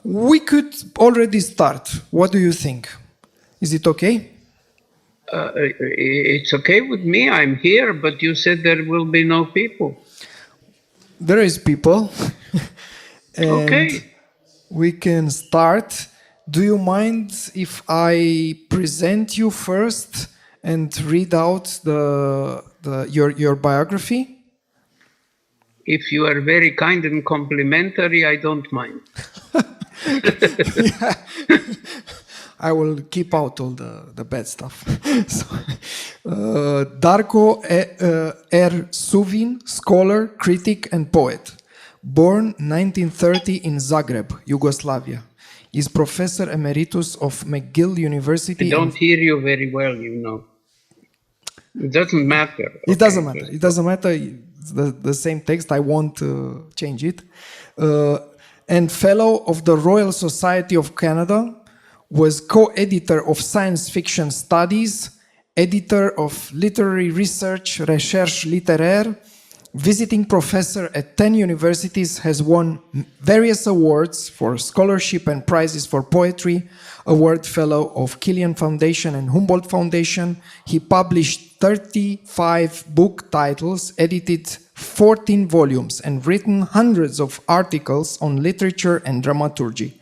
We could already start. What do you think? Is it okay? It's okay with me. I'm here, but you said there will be no people. There is people. And Okay. we can start. Do you mind if I present you first and read out your biography? If you are very kind and complimentary, I don't mind. Yeah. I will keep out all the bad stuff. Darko Suvin, scholar, critic, and poet. Born 1930 in Zagreb, Yugoslavia. Is professor emeritus of McGill University. I don't hear you very well, you know. It doesn't matter. It doesn't matter. It doesn't matter. It's the same text. I won't change it. And fellow of the Royal Society of Canada, was co-editor of science fiction studies, editor of literary research, Recherche littéraire, visiting professor at 10 universities, has won various awards for scholarship and prizes for poetry, award fellow of Killian Foundation and Humboldt Foundation. He published 35 book titles, edited 14 volumes, and written hundreds of articles on literature and dramaturgy,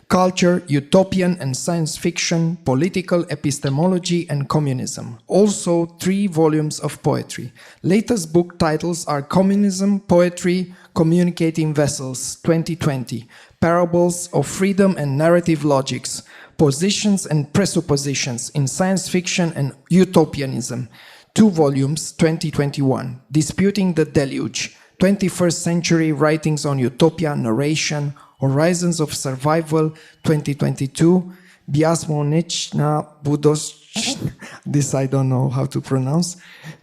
culture, utopian and science fiction, political epistemology, and communism. Also 3 volumes of poetry. Latest book titles are Communism, Poetry, Communicating Vessels, 2020, Parables of Freedom and Narrative Logics, Positions and Presuppositions in Science Fiction and Utopianism, 2 volumes, 2021, Disputing the Deluge, 21st Century Writings on Utopia, Narration, Horizons of Survival, 2022, Cozzzmonautica Budos, this I don't know how to pronounce,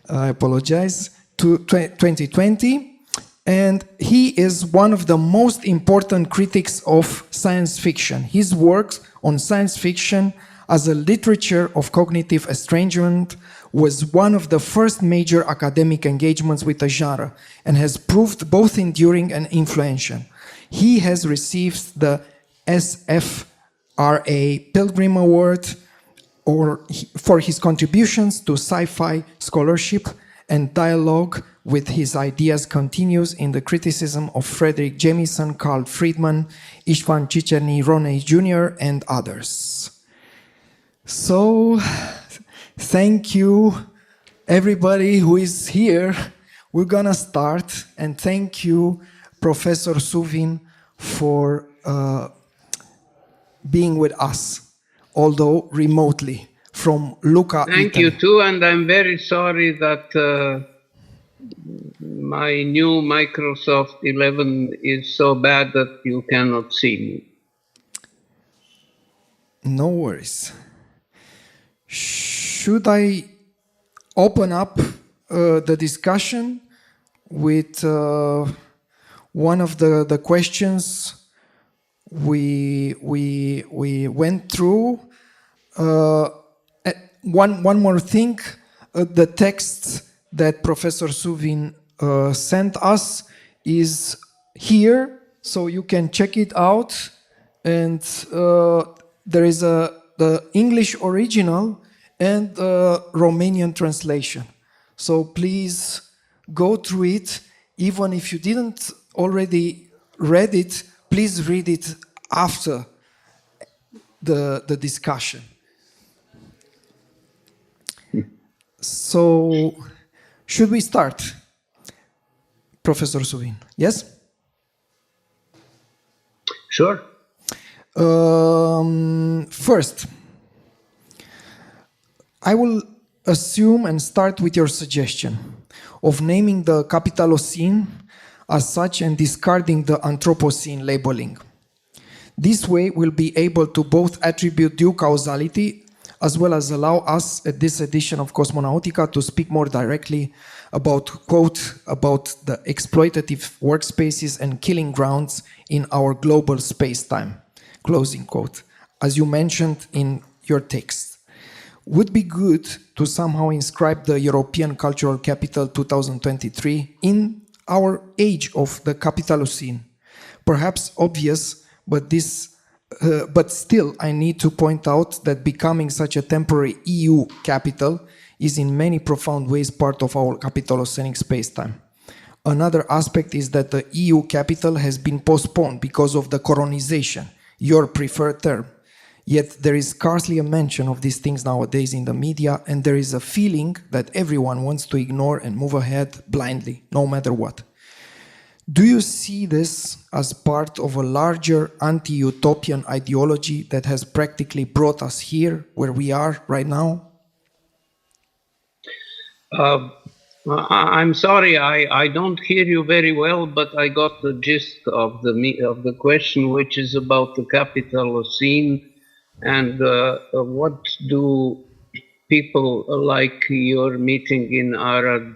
I apologize, 2020, and he is one of the most important critics of science fiction. His works on science fiction as a literature of cognitive estrangement was one of the first major academic engagements with the genre and has proved both enduring and influential. He has received the SFRA Pilgrim Award for his contributions to sci-fi scholarship, and dialogue with his ideas continues in the criticism of Frederick Jameson, Carl Friedman, Istvan Csiczerny, Ronay Jr., and others. So, thank you everybody who is here. We're gonna start, and thank you Professor Suvin for being with us, although remotely from Lucca, Thank Italy. you too, and I'm very sorry that my new Microsoft 11 is so bad that you cannot see me. No worries. Should I open up the discussion with one of the questions we went through? One more thing, the text that Professor Suvin sent us is here, so you can check it out. And there is the English original and Romanian translation. So please go through it. Even if you didn't already read it, please read it after the discussion. So, should we start? Professor Suvin, yes? Sure. First, I will assume and start with your suggestion of naming the Capitalocene as such and discarding the Anthropocene labeling. This way we'll be able to both attribute due causality as well as allow us at this edition of Cozznmonautica to speak more directly about, quote, about the exploitative workspaces and killing grounds in our global space-time, closing quote, as you mentioned in your text. Would be good to somehow inscribe the European Cultural Capital 2023 in our age of the Capitalocene. Perhaps obvious, but this But still, I need to point out that becoming such a temporary EU capital is in many profound ways part of our capitalocenic space-time. Another aspect is that the EU capital has been postponed because of the coronization, your preferred term. Yet there is scarcely a mention of these things nowadays in the media, and there is a feeling that everyone wants to ignore and move ahead blindly, no matter what. Do you see this as part of a larger anti-utopian ideology that has practically brought us here, where we are right now? I'm sorry, I don't hear you very well, but I got the gist of the question, which is about the Capitalocene and what do people like your meeting in Arad,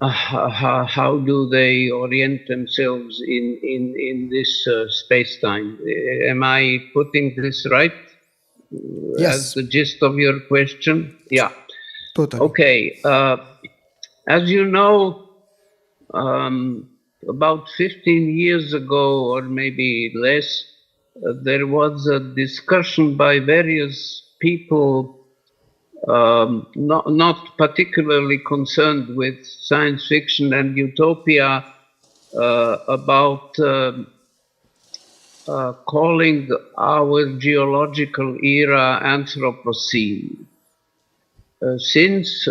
how do they orient themselves in this space-time? Am I putting this right? Yes. As the gist of your question? Yeah. Totally. Okay. As you know, about 15 years ago, or maybe less, there was a discussion by various people not particularly concerned with science fiction and utopia about calling our geological era Anthropocene. Since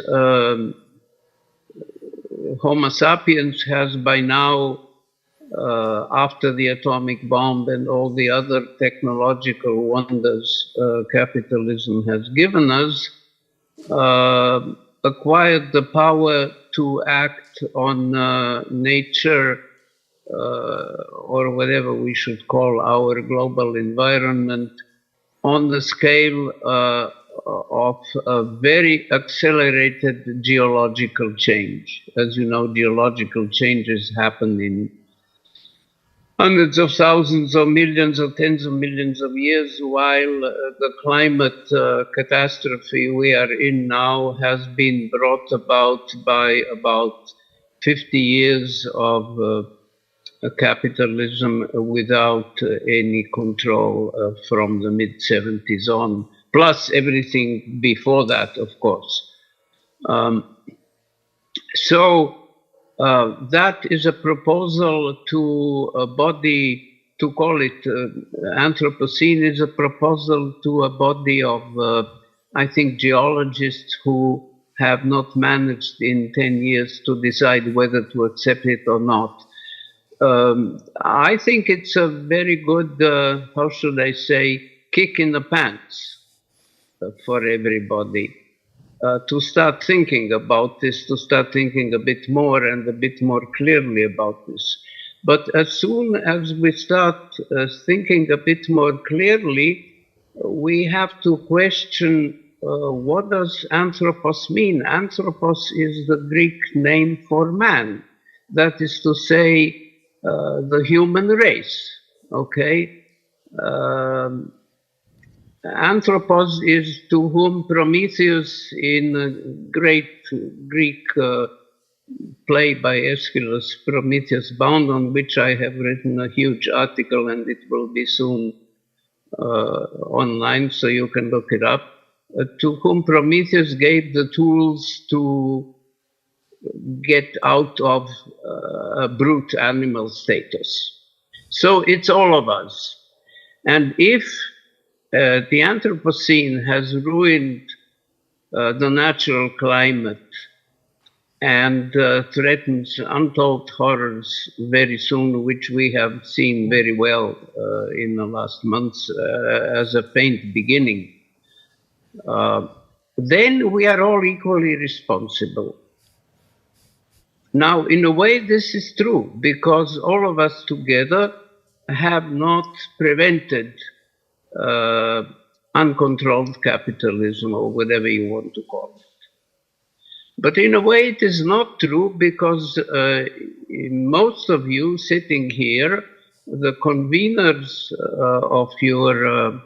Homo sapiens has by now, after the atomic bomb and all the other technological wonders capitalism has given us, acquired the power to act on nature or whatever we should call our global environment on the scale of a very accelerated geological change. As you know, geological changes happen in hundreds of thousands or millions or tens of millions of years, while the climate catastrophe we are in now has been brought about by about 50 years of capitalism without any control from the mid-70s on, plus everything before that, of course. That is a proposal to a body, to call it Anthropocene, is a proposal to a body of, I think, geologists who have not managed in 10 years to decide whether to accept it or not. I think it's a very good, how should I say, kick in the pants for everybody. To start thinking about this, to start thinking a bit more and a bit more clearly about this. But as soon as we start thinking a bit more clearly, we have to question what does anthropos mean? Anthropos is the Greek name for man. That is to say, the human race, okay? Anthropos is to whom Prometheus, in a great Greek play by Aeschylus, Prometheus Bound, on which I have written a huge article and it will be soon online so you can look it up, to whom Prometheus gave the tools to get out of a brute animal status. So it's all of us. And if the Anthropocene has ruined the natural climate and threatens untold horrors very soon, which we have seen very well in the last months as a faint beginning, then we are all equally responsible. Now, in a way, this is true, because all of us together have not prevented uncontrolled capitalism, or whatever you want to call it. But in a way, it is not true, because most of you sitting here, the conveners of your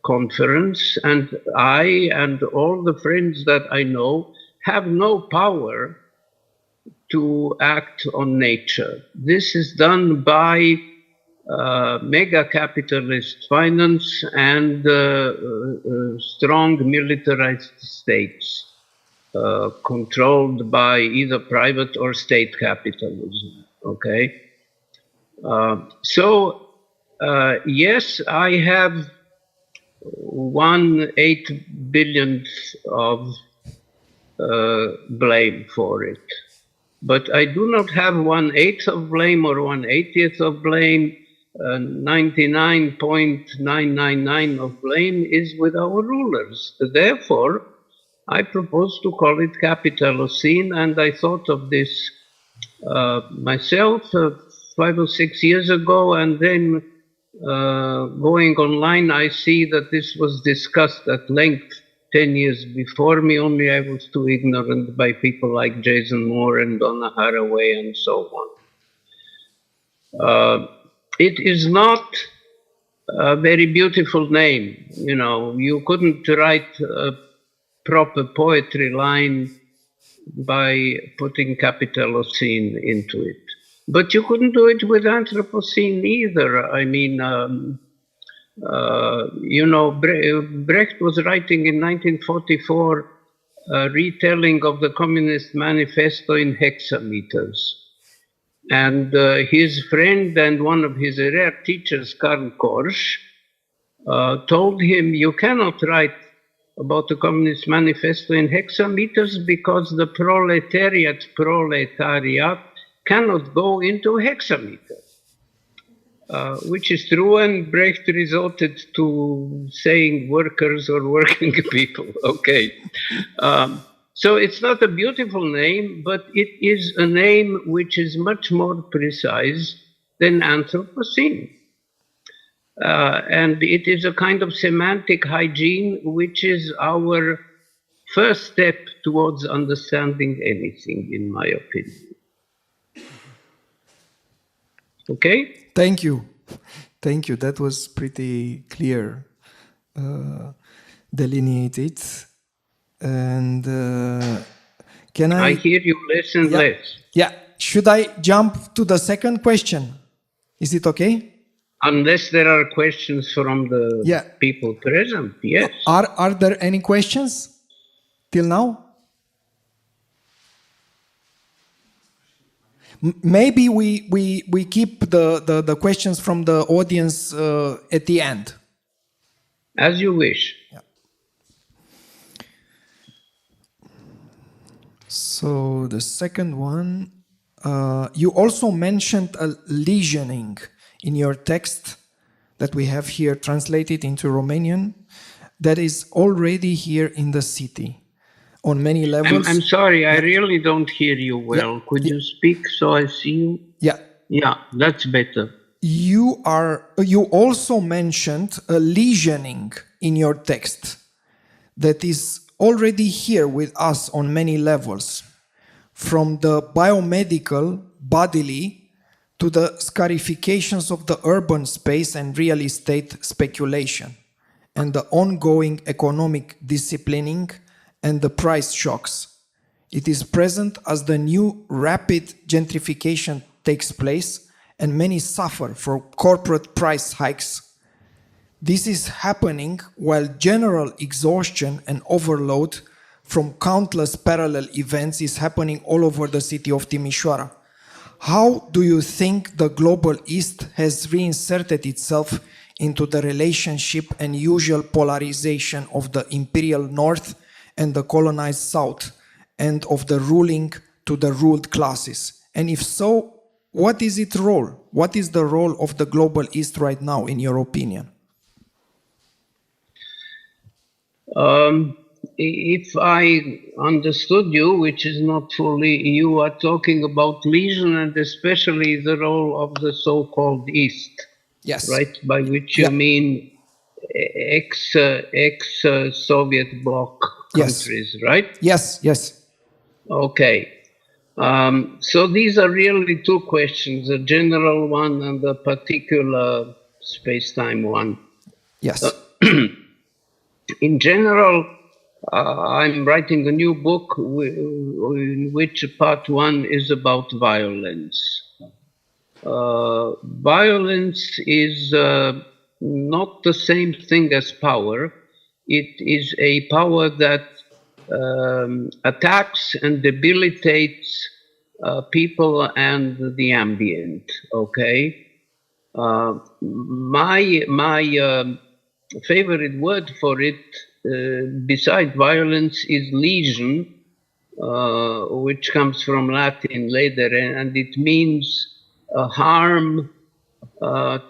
conference, and I and all the friends that I know, have no power to act on nature. This is done by mega capitalist finance and strong militarized states controlled by either private or state capitalism. Okay, yes, I have 1/8 billionth of blame for it. But I do not have 1/8 of blame or 1/80th of blame. 99.999 of blame is with our rulers. Therefore, I propose to call it Capitalocene, and I thought of this myself 5 or 6 years ago, and then going online, I see that this was discussed at length 10 years before me, only I was too ignorant by people like Jason Moore and Donna Haraway and so on. It is not a very beautiful name. You know, you couldn't write a proper poetry line by putting Capitalocene into it. But you couldn't do it with Anthropocene either. I mean, Brecht was writing in 1944 a retelling of the Communist Manifesto in hexameters. And his friend and one of his rare teachers, Karl Korsch, told him, you cannot write about the Communist Manifesto in hexameters because the proletariat cannot go into hexameter. Which is true, and Brecht resorted to saying workers or working people. Okay. So it's not a beautiful name, but it is a name which is much more precise than Anthropocene. And it is a kind of semantic hygiene, which is our first step towards understanding anything, in my opinion. Okay? Thank you. Thank you. That was pretty clear, delineated. And can I hear you less and less. Yeah. Should I jump to the second question? Is it okay? Unless there are questions from the people present, yes. Are there any questions till now? Maybe we keep the questions from the audience at the end. As you wish. Yeah. So the second one, you also mentioned a lesioning in your text that we have here translated into Romanian that is already here in the city on many levels. I'm sorry, I really don't hear you well. Yeah. Could you speak so I see you? Yeah. Yeah, that's better. You also mentioned a lesioning in your text that is already here with us on many levels, from the biomedical, bodily, to the scarifications of the urban space and real estate speculation, and the ongoing economic disciplining and the price shocks. It is present as the new rapid gentrification takes place and many suffer for corporate price hikes. This is happening while general exhaustion and overload from countless parallel events is happening all over the city of Timișoara. How do you think the global East has reinserted itself into the relationship and usual polarization of the imperial North and the colonized South, and of the ruling to the ruled classes? And if so, what is its role? What is the role of the global East right now, in your opinion? If I understood you, which is not fully, you are talking about lesion and especially the role of the so-called East. Yes. Right? By which you mean ex-Soviet bloc countries, right? Yes, yes. Okay. So these are really two questions, a general one and a particular space-time one. Yes. In general, I'm writing a new book in which part one is about violence. Violence is not the same thing as power. It is a power that attacks and debilitates people and the ambient. Okay, my favorite word for it, beside violence, is lesion, which comes from Latin later, and it means harm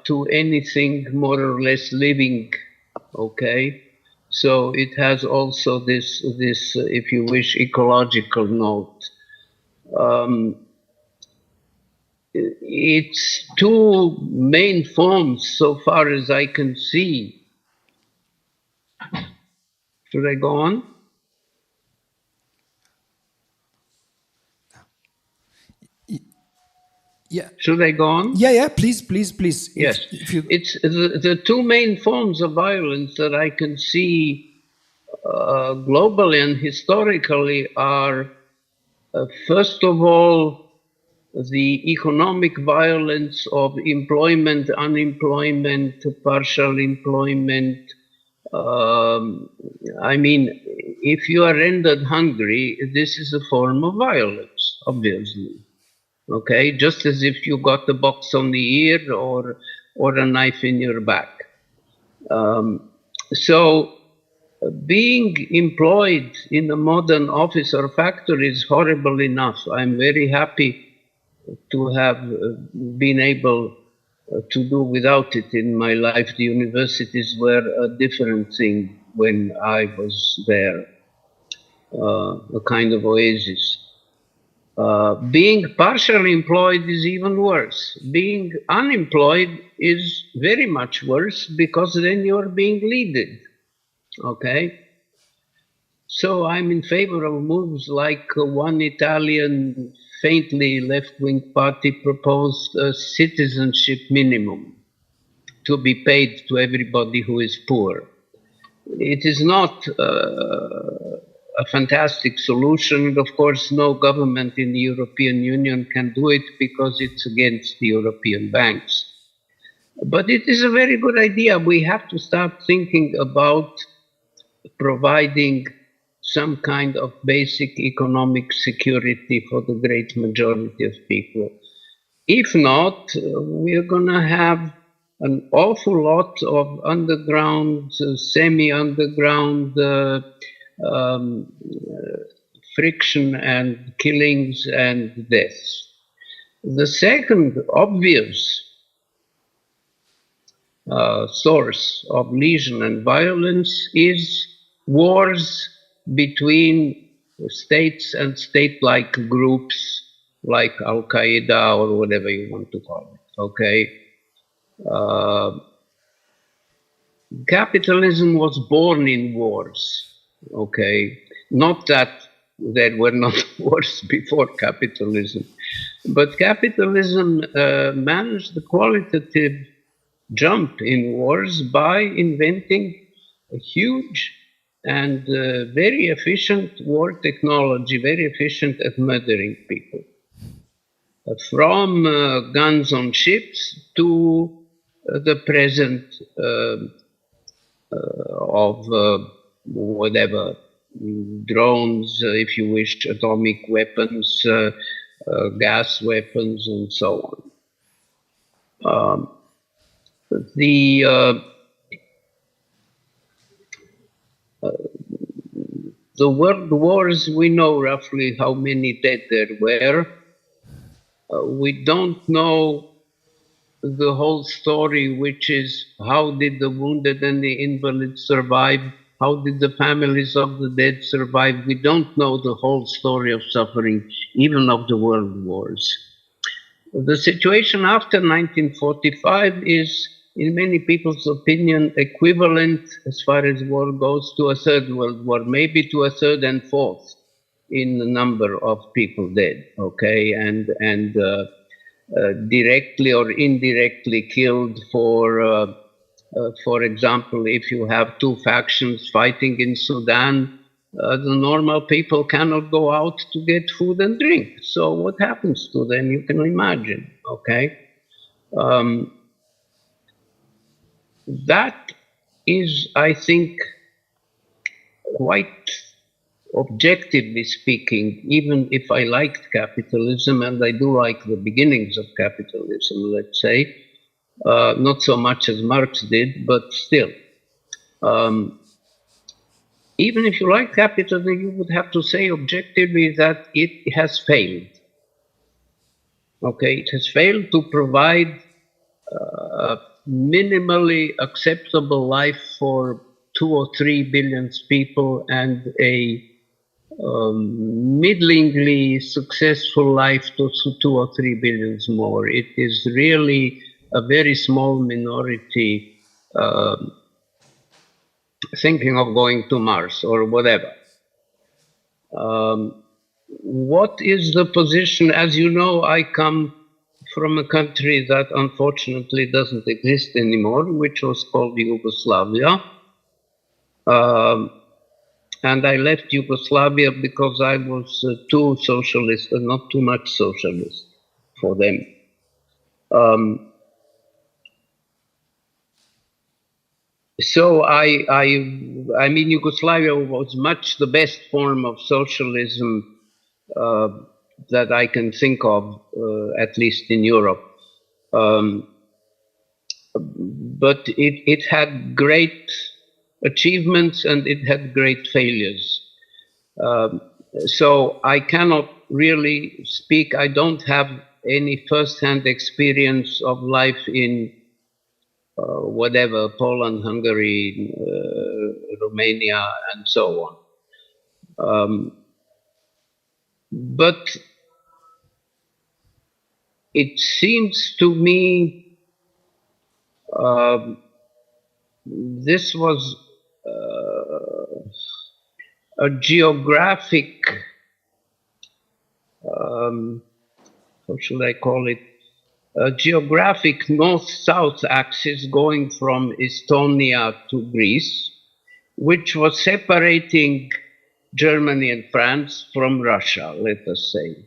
to anything more or less living. Okay, so it has also this, if you wish, ecological note. Its two main forms, so far as I can see. Should I go on? Yeah. Should I go on? Yeah. Please. Yes. It's the two main forms of violence that I can see globally and historically are, first of all, the economic violence of employment, unemployment, partial employment. I mean, if you are rendered hungry, this is a form of violence, obviously. Okay, just as if you got a box on the ear or a knife in your back. So being employed in a modern office or factory is horrible enough. I'm very happy to have been able to do without it in my life. The universities were a different thing when I was there, a kind of oasis. Being partially employed is even worse. Being unemployed is very much worse because then you're being leaded. Okay? So I'm in favor of moves like one Italian faintly left-wing party proposed a citizenship minimum to be paid to everybody who is poor. It is not a fantastic solution. Of course, no government in the European Union can do it because it's against the European banks. But it is a very good idea. We have to start thinking about providing some kind of basic economic security for the great majority of people. If not, we're going to have an awful lot of underground, semi-underground friction and killings and deaths. The second obvious source of lesion and violence is wars between states and state-like groups like Al-Qaeda or whatever you want to call it, okay? Capitalism was born in wars, okay? Not that there were not wars before capitalism, but capitalism managed the qualitative jump in wars by inventing a huge and very efficient war technology, very efficient at murdering people. From guns on ships to the present of whatever, drones, if you wish, atomic weapons, gas weapons, and so on. The world wars, we know roughly how many dead there were. We don't know the whole story, which is how did the wounded and the invalids survive? How did the families of the dead survive? We don't know the whole story of suffering, even of the world wars. The situation after 1945 is, in many people's opinion, equivalent, as far as war goes, to a third world war, maybe to a third and fourth in the number of people dead, okay, and directly or indirectly killed for example, if you have two factions fighting in Sudan, the normal people cannot go out to get food and drink. So what happens to them, you can imagine, okay? Um, that is, I think, quite objectively speaking, even if I liked capitalism, and I do like the beginnings of capitalism, let's say, not so much as Marx did, but still. Even if you like capitalism, you would have to say objectively that it has failed. Okay, it has failed to provide a minimally acceptable life for 2 or 3 billion people and a middlingly successful life to 2 or 3 billions more. It is really a very small minority thinking of going to Mars or whatever. What is the position? As you know, I come from a country that unfortunately doesn't exist anymore, which was called Yugoslavia. And I left Yugoslavia because I was too socialist and not too much socialist for them. So I mean, Yugoslavia was much the best form of socialism that I can think of, at least in Europe. But it had great achievements and it had great failures. So I cannot really speak. I don't have any first-hand experience of life in whatever, Poland, Hungary, Romania, and so on. But it seems to me this was a geographic, how should I call it, a geographic north-south axis going from Estonia to Greece, which was separating Germany and France from Russia, let us say.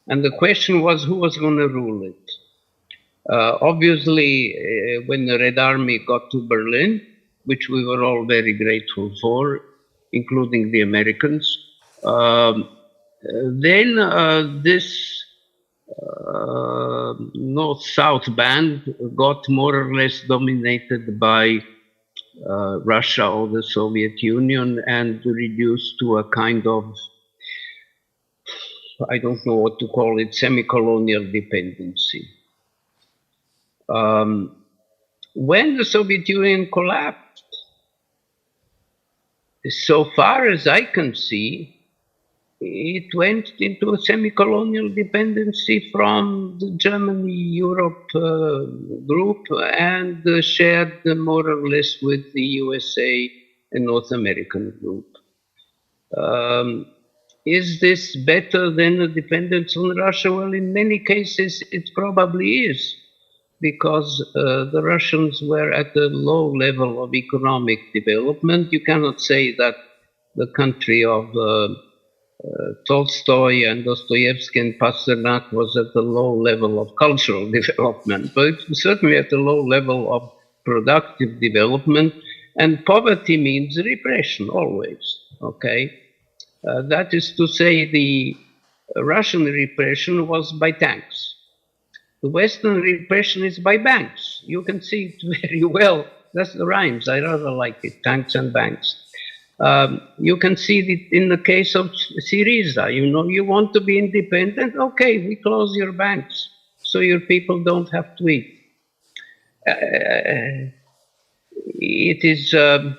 And the question was who was going to rule it. Obviously, when the Red Army got to Berlin, which we were all very grateful for, including the Americans, then this north-south band got more or less dominated by Russia or the Soviet Union and reduced to a kind of, I don't know what to call it, semi-colonial dependency. When the Soviet Union collapsed, so far as I can see, it went into a semi-colonial dependency from the Germany-Europe group and shared more or less with the USA and North American group. Is this better than a dependence on Russia? Well, in many cases, it probably is, because the Russians were at a low level of economic development. You cannot say that the country of Tolstoy and Dostoevsky and Pasternak was at a low level of cultural development, but it was certainly at a low level of productive development. And poverty means repression always, okay? That is to say, the Russian repression was by tanks. The Western repression is by banks. You can see it very well. That's the rhymes. I rather like it, tanks and banks. You can see it in the case of Syriza. You know, you want to be independent? Okay, we close your banks so your people don't have to eat. It is,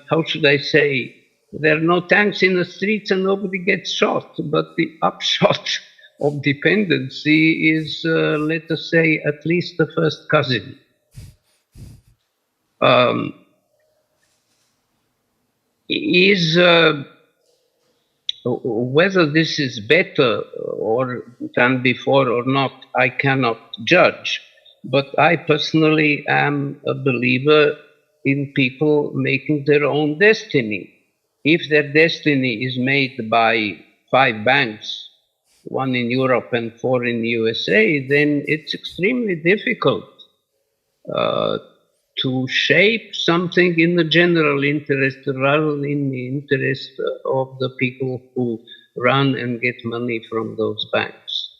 how should I say, there are no tanks in the streets and nobody gets shot, but the upshot of dependency is, let us say, at least the first cousin. Whether this is better or than before or not, I cannot judge. But I personally am a believer in people making their own destiny. If their destiny is made by 5 banks, 1 in Europe and 4 in the USA, then it's extremely difficult to shape something in the general interest rather than in the interest of the people who run and get money from those banks.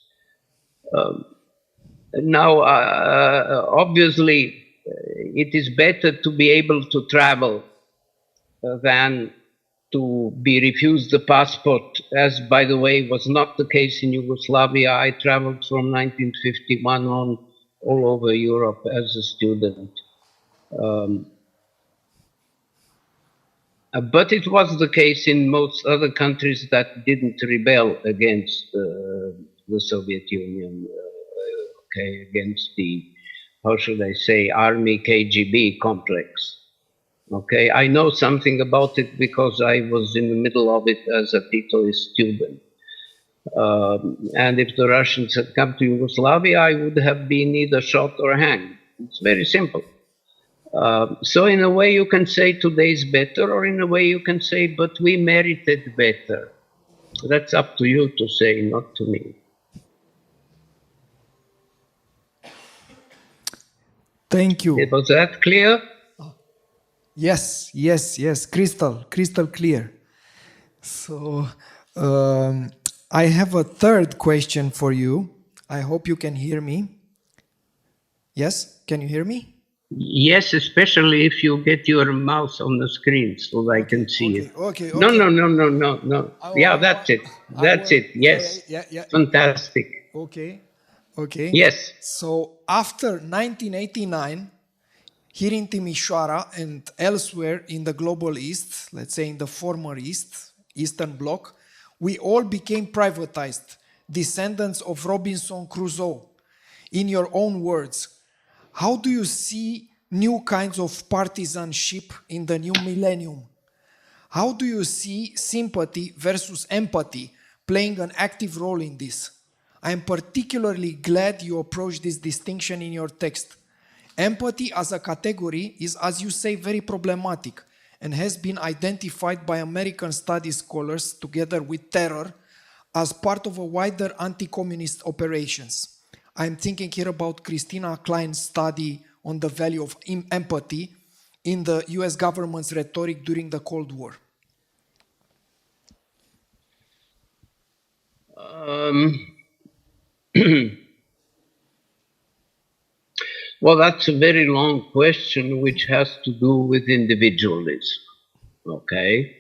Now, obviously, it is better to be able to travel than to be refused the passport, as, by the way, was not the case in Yugoslavia. I traveled from 1951 on all over Europe as a student. But it was the case in most other countries that didn't rebel against the Soviet Union, against the, how should I say, Army KGB complex. Okay, I know something about it because I was in the middle of it as a Titoist student. And if the Russians had come to Yugoslavia, I would have been either shot or hanged. It's very simple. So in a way you can say today is better, or in a way you can say, but we merited better. That's up to you to say, not to me. Thank you. Was that clear? Yes, crystal clear. So I have a third question for you. I hope you can hear me. Yes, can you hear me? Yes, especially if you get your mouse on the screen so I can see it. Okay. No. Yeah, that's it. Yes. Yeah. Fantastic. Okay. Yes. So after 1989, here in Timișoara and elsewhere in the global East, let's say in the former Eastern Bloc, we all became privatized, descendants of Robinson Crusoe. In your own words, how do you see new kinds of partisanship in the new millennium? How do you see sympathy versus empathy playing an active role in this? I am particularly glad you approach this distinction in your text. Empathy as a category is, as you say, very problematic and has been identified by American studies scholars together with terror as part of a wider anti-communist operations. I'm thinking here about Christina Klein's study on the value of empathy in the US government's rhetoric during the Cold War. Well, that's a very long question which has to do with individualism. Okay?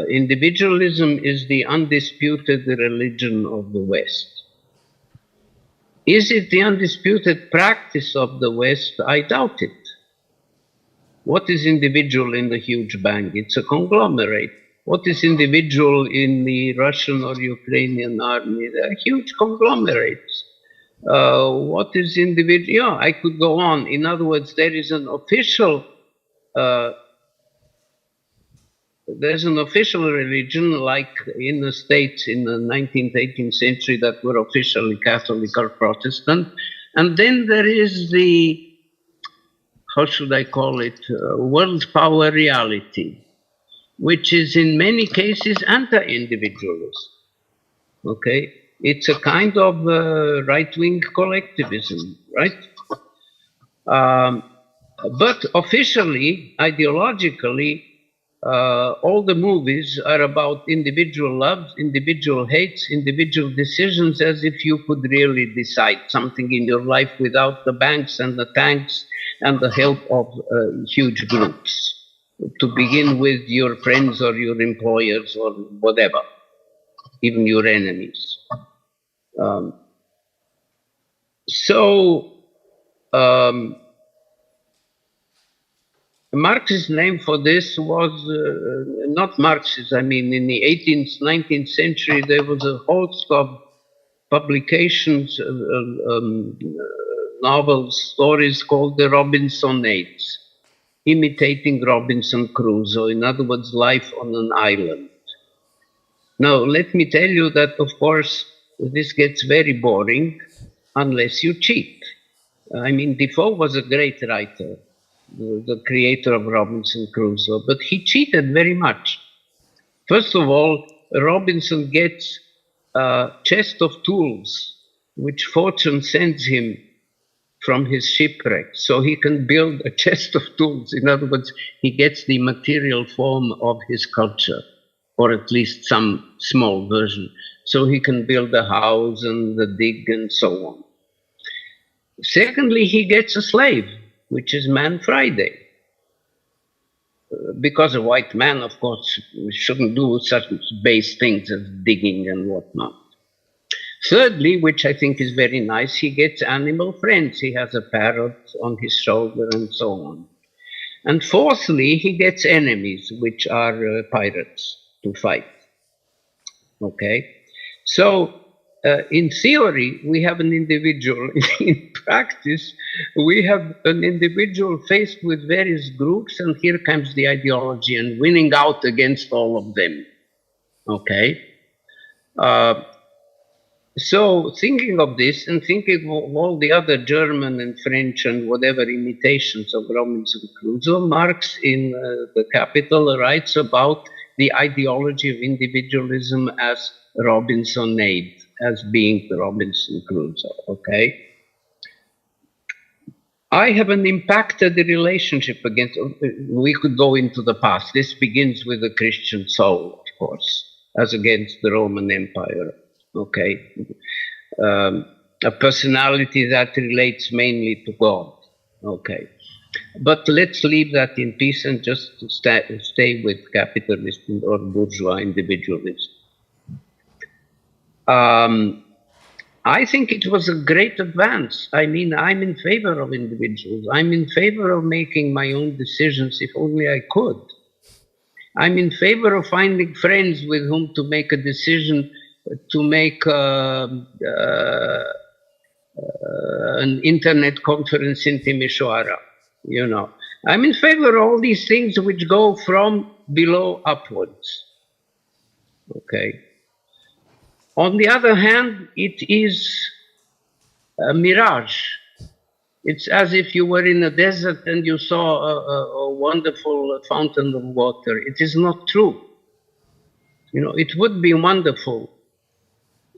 Individualism is the undisputed religion of the West. Is it the undisputed practice of the West? I doubt it. What is individual in the huge bang? It's a conglomerate. What is individual in the Russian or Ukrainian army? They're huge conglomerates. What is individual? Yeah, I could go on. In other words, there is an official religion, like in the States in the 19th, 18th century, that were officially Catholic or Protestant. And then there is the, how should I call it, world power reality, which is in many cases anti-individualist. Okay? It's a kind of right-wing collectivism, right? But officially, ideologically, all the movies are about individual loves, individual hates, individual decisions, as if you could really decide something in your life without the banks and the tanks and the help of huge groups, to begin with your friends or your employers or whatever, even your enemies. Marx's name for this was not Marxist. I mean, in the 18th, 19th century, there was a host of publications, novels, stories called the Robinsonades, imitating Robinson Crusoe. In other words, life on an island. Now, let me tell you that, of course, this gets very boring unless you cheat. I mean, Defoe was a great writer, the creator of Robinson Crusoe, but he cheated very much. First of all, Robinson gets a chest of tools which fortune sends him from his shipwreck, so he can build a chest of tools. In other words, he gets the material form of his culture, or at least some small version, so he can build a house and the dig and so on. Secondly, he gets a slave, which is Man Friday. Because a white man, of course, shouldn't do such base things as digging and whatnot. Thirdly, which I think is very nice, he gets animal friends. He has a parrot on his shoulder and so on. And fourthly, he gets enemies, which are pirates, to fight. Okay? So, in theory, we have an individual. In practice, we have an individual faced with various groups, and here comes the ideology and winning out against all of them. Okay? So, thinking of this and thinking of all the other German and French and whatever imitations of Robinson Crusoe, Marx in The Capital writes about the ideology of individualism as Robinsonade, as being the Robinson Crusoe, okay? I have an impacted relationship against, we could go into the past. This begins with the Christian soul, of course, as against the Roman Empire, okay? A personality that relates mainly to God, okay? But let's leave that in peace and just stay with capitalist or bourgeois individualism. I think it was a great advance. I mean, I'm in favor of individuals. I'm in favor of making my own decisions if only I could. I'm in favor of finding friends with whom to make a decision to make an internet conference in Timisoara. You know, I'm in favor of all these things which go from below upwards. Okay. On the other hand, it is a mirage. It's as if you were in a desert and you saw a wonderful fountain of water. It is not true. You know, it would be wonderful.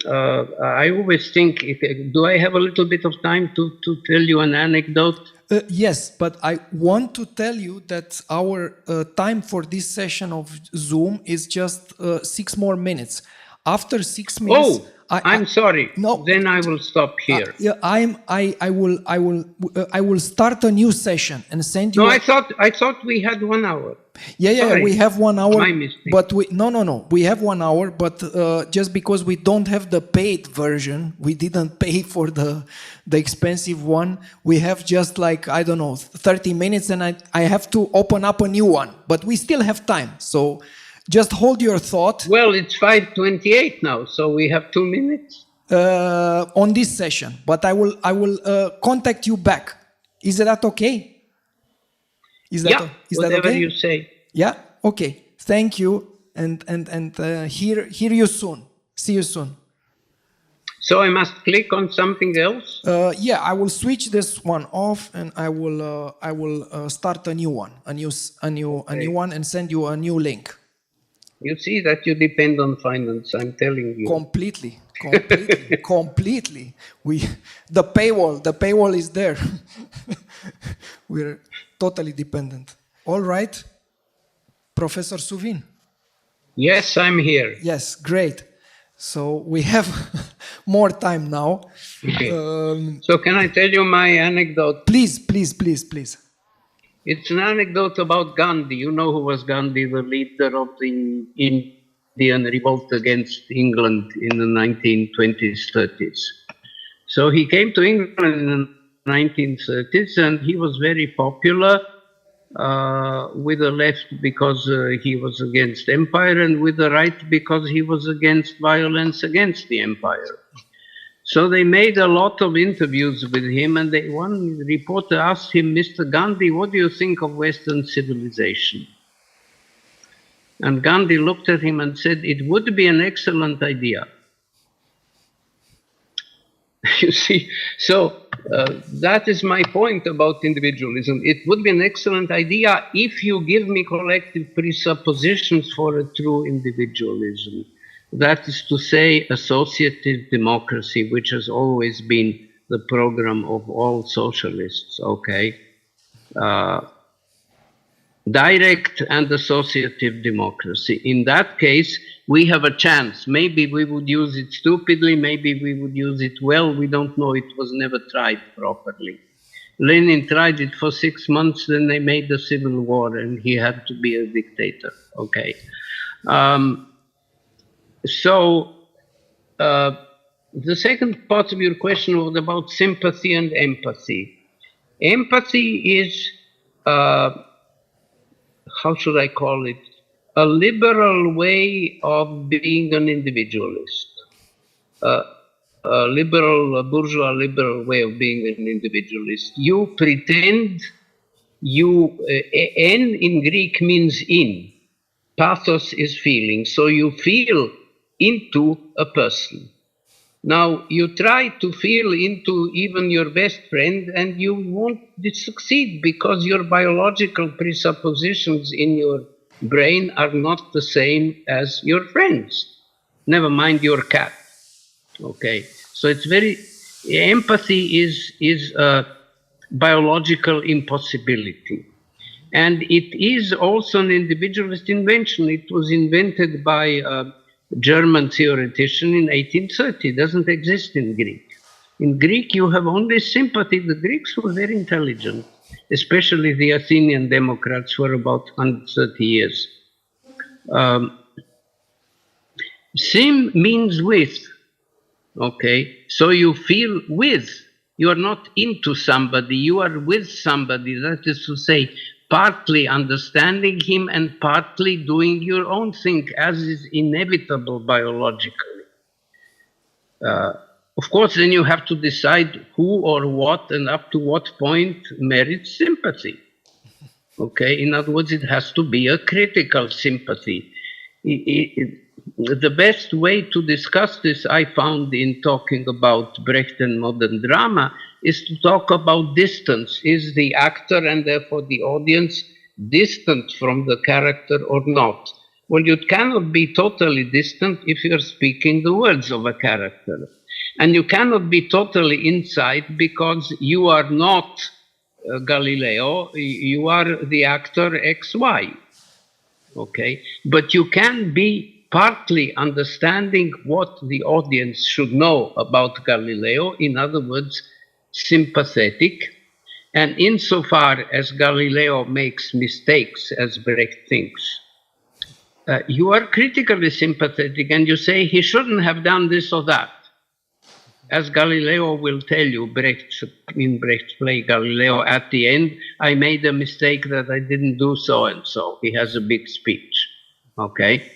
I always think, do I have a little bit of time to tell you an anecdote? Yes, but I want to tell you that our time for this session of Zoom is just 6 more minutes. After 6 minutes, I'm sorry. No, then I will stop here. Yeah, I will start a new session and send you. No, I thought we had 1 hour. Yeah, we have 1 hour. My mistake. But no. We have 1 hour, but just because we don't have the paid version, we didn't pay for the expensive one. We have just like, I don't know, 30 minutes, and I have to open up a new one. But we still have time, so just hold your thought. Well, it's 5:28 now, so we have 2 minutes on this session. But I will contact you back. Is that okay? Is that whatever okay? you say. Yeah. Okay. Thank you, and hear you soon. See you soon. So I must click on something else. Yeah, I will switch this one off, and I will start a new one, a new one, and send you a new link. You see that you depend on finance. I'm telling you. Completely. The paywall is there. We're totally dependent. All right, Professor Suvin. Yes, I'm here. Yes, great. So we have more time now. Okay. So can I tell you my anecdote? Please. It's an anecdote about Gandhi. You know who was Gandhi, the leader of the Indian revolt against England in the 1920s, 30s. So he came to England in the 1930s, and he was very popular with the left because he was against empire, and with the right because he was against violence against the empire. So they made a lot of interviews with him, and one reporter asked him, Mr. Gandhi, what do you think of Western civilization? And Gandhi looked at him and said, it would be an excellent idea. You see, so that is my point about individualism. It would be an excellent idea if you give me collective presuppositions for a true individualism. That is to say, associative democracy, which has always been the program of all socialists, okay? Direct and associative democracy. In that case, we have a chance. Maybe we would use it stupidly, maybe we would use it well, we don't know, it was never tried properly. Lenin tried it for 6 months, then they made the civil war and he had to be a dictator, okay? The second part of your question was about sympathy and empathy. Empathy is, how should I call it? A liberal way of being an individualist. A liberal, a bourgeois liberal way of being an individualist. You pretend en in Greek means in. Pathos is feeling. So you feel into a person. Now, you try to feel into even your best friend and you won't succeed because your biological presuppositions in your brain are not the same as your friends. Never mind your cat. Okay, so it's empathy is a biological impossibility. And it is also an individualist invention. It was invented by a German theoretician in 1830. It doesn't exist in Greek. In Greek, you have only sympathy. The Greeks were very intelligent, especially the Athenian Democrats for about 130 years. Sim means with. Okay, so you feel with. You are not into somebody, you are with somebody. That is to say, partly understanding him and partly doing your own thing, as is inevitable biologically. Of course, then you have to decide who or what and up to what point merits sympathy. Okay, in other words, it has to be a critical sympathy. The best way to discuss this, I found in talking about Brecht and modern drama, is to talk about distance. Is the actor and therefore the audience distant from the character or not? Well, you cannot be totally distant if you're speaking the words of a character. And you cannot be totally inside because you are not Galileo, you are the actor XY. Okay, but you can be partly understanding what the audience should know about Galileo, in other words, sympathetic. And insofar as Galileo makes mistakes, as Brecht thinks, you are critically sympathetic and you say he shouldn't have done this or that. As Galileo will tell you, in Brecht's play Galileo, at the end, I made a mistake that I didn't do so and so. He has a big speech. Okay?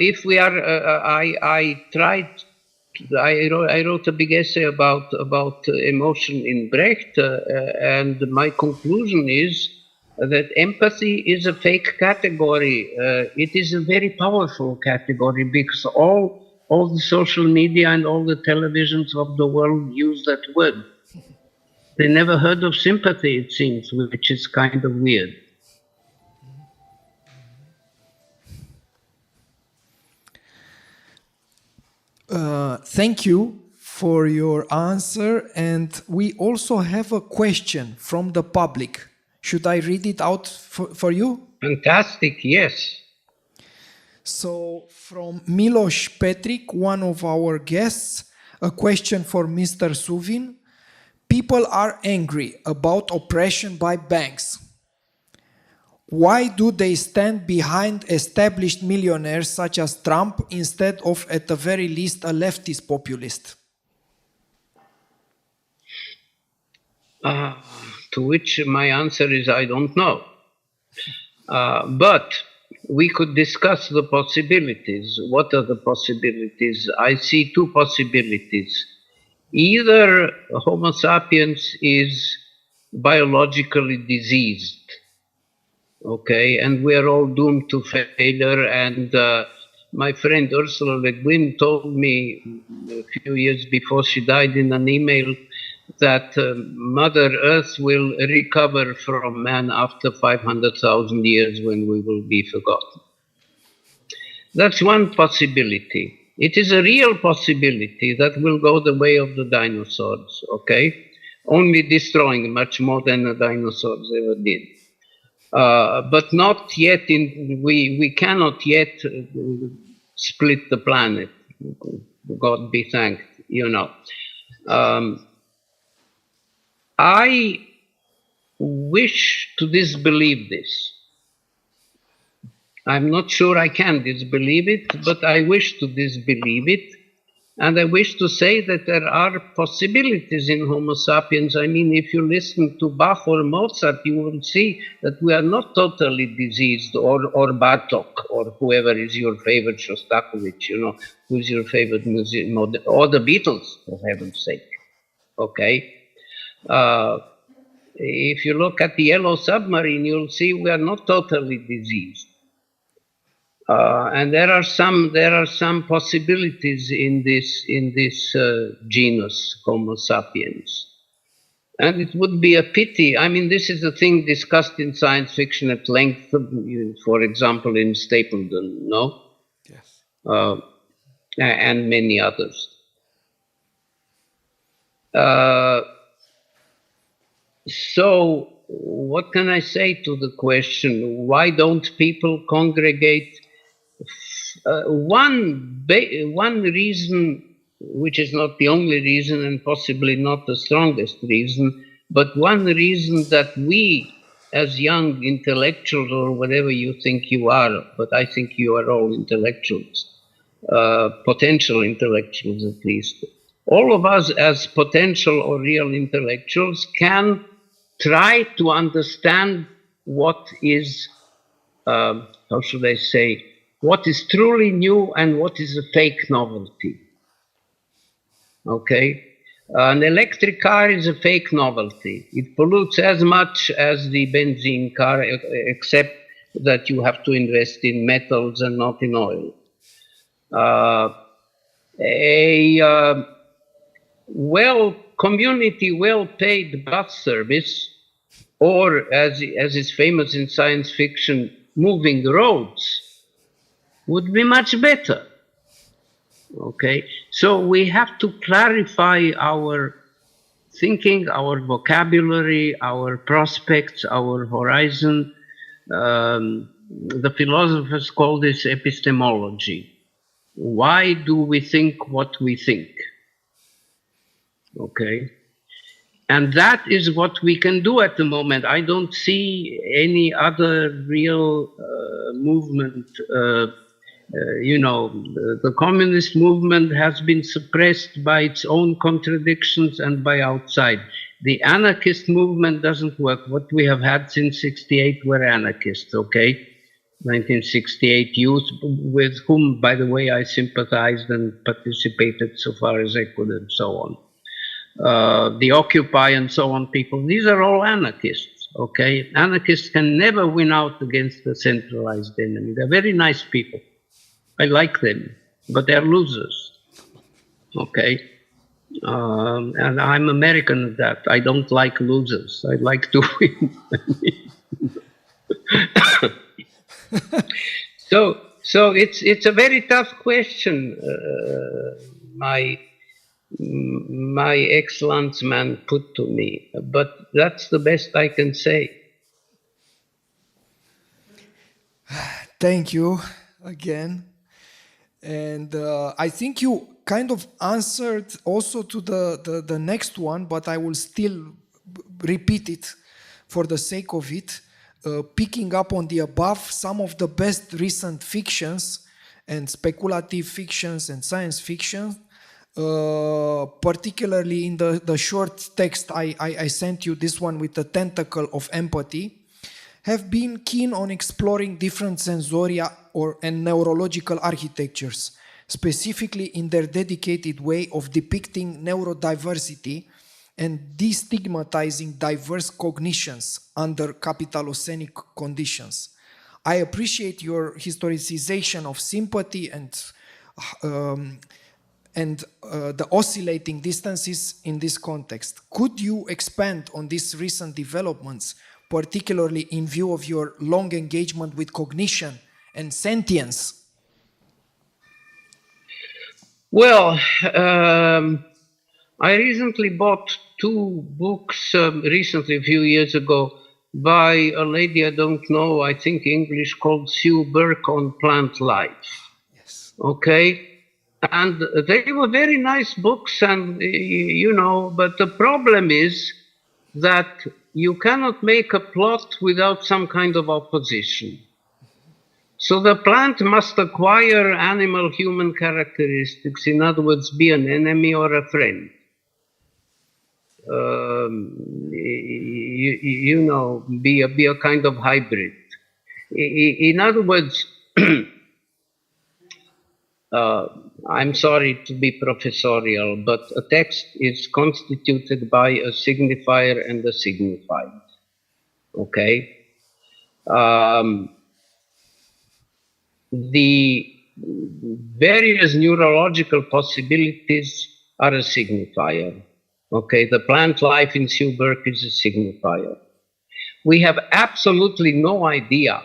If we are, I wrote a big essay about emotion in Brecht, and my conclusion is that empathy is a fake category. It is a very powerful category because all the social media and all the televisions of the world use that word. They never heard of sympathy, it seems, which is kind of weird. Thank you for your answer. And we also have a question from the public. Should I read it out for you? Fantastic, yes. So from Milos Petric, one of our guests, a question for Mr. Suvin. People are angry about oppression by banks. Why do they stand behind established millionaires such as Trump instead of, at the very least, a leftist populist? To which my answer is I don't know. But we could discuss the possibilities. What are the possibilities? I see two possibilities. Either Homo sapiens is biologically diseased, okay, and we are all doomed to failure. And my friend Ursula Le Guin told me a few years before she died in an email that Mother Earth will recover from man after 500,000 years when we will be forgotten. That's one possibility. It is a real possibility that will go the way of the dinosaurs, okay? Only destroying much more than the dinosaurs ever did. But not yet, we cannot yet split the planet. God be thanked, you know. I wish to disbelieve this. I'm not sure I can disbelieve it, but I wish to disbelieve it. And I wish to say that there are possibilities in Homo sapiens. I mean, if you listen to Bach or Mozart, you will see that we are not totally diseased, or Bartok, or whoever is your favorite, Shostakovich, you know, who's your favorite musician, or the Beatles, for heaven's sake. Okay? If you look at the Yellow Submarine, you'll see we are not totally diseased. And there are some possibilities in this genus Homo sapiens, and it would be a pity. I mean, this is a thing discussed in science fiction at length. For example, in Stapleton, no, Yes. And many others. So, what can I say to the question? Why don't people congregate? One reason, which is not the only reason and possibly not the strongest reason, but one reason that we, as young intellectuals, or whatever you think you are, but I think you are all intellectuals, potential intellectuals at least, all of us as potential or real intellectuals can try to understand what is, how should I say, what is truly new and what is a fake novelty. Okay? An electric car is a fake novelty. It pollutes as much as the benzene car, except that you have to invest in metals and not in oil. A community well-paid bus service, or as is famous in science fiction, moving roads, would be much better. Okay, so we have to clarify our thinking, our vocabulary, our prospects, our horizon. The philosophers call this epistemology. Why do we think what we think? Okay, and that is what we can do at the moment. I don't see any other real movement. The communist movement has been suppressed by its own contradictions and by outside. The anarchist movement doesn't work. What we have had since '68 were anarchists, okay? 1968 youth, with whom, by the way, I sympathized and participated so far as I could, and so on. The Occupy and so on people, these are all anarchists, okay? Anarchists can never win out against a centralized enemy. They're very nice people. I like them, but they're losers, okay? And I'm American at that. I don't like losers. I like to win. So it's a very tough question, my ex-landsman put to me, but that's the best I can say. Thank you again. And I think you kind of answered also to the next one, but I will still repeat it for the sake of it. Picking up on the above, some of the best recent fictions and speculative fictions and science fiction, particularly in the short text I sent you, this one with the tentacle of empathy, have been keen on exploring different sensoria and neurological architectures, specifically in their dedicated way of depicting neurodiversity and destigmatizing diverse cognitions under capitalocenic conditions. I appreciate your historicization of sympathy and the oscillating distances in this context. Could you expand on these recent developments, particularly in view of your long engagement with cognition and sentience? Well, I recently bought two books, recently, a few years ago, by a lady I don't know, I think English, called Sue Burke on plant life. Yes. Okay? And they were very nice books, and you know, but the problem is that you cannot make a plot without some kind of opposition. So the plant must acquire animal human characteristics, in other words, be an enemy or a friend. You know, be a kind of hybrid. In other words, I'm sorry to be professorial, but a text is constituted by a signifier and a signified. Okay? Um, the various neurological possibilities are a signifier. Okay, the plant life in Sue Burke is a signifier. We have absolutely no idea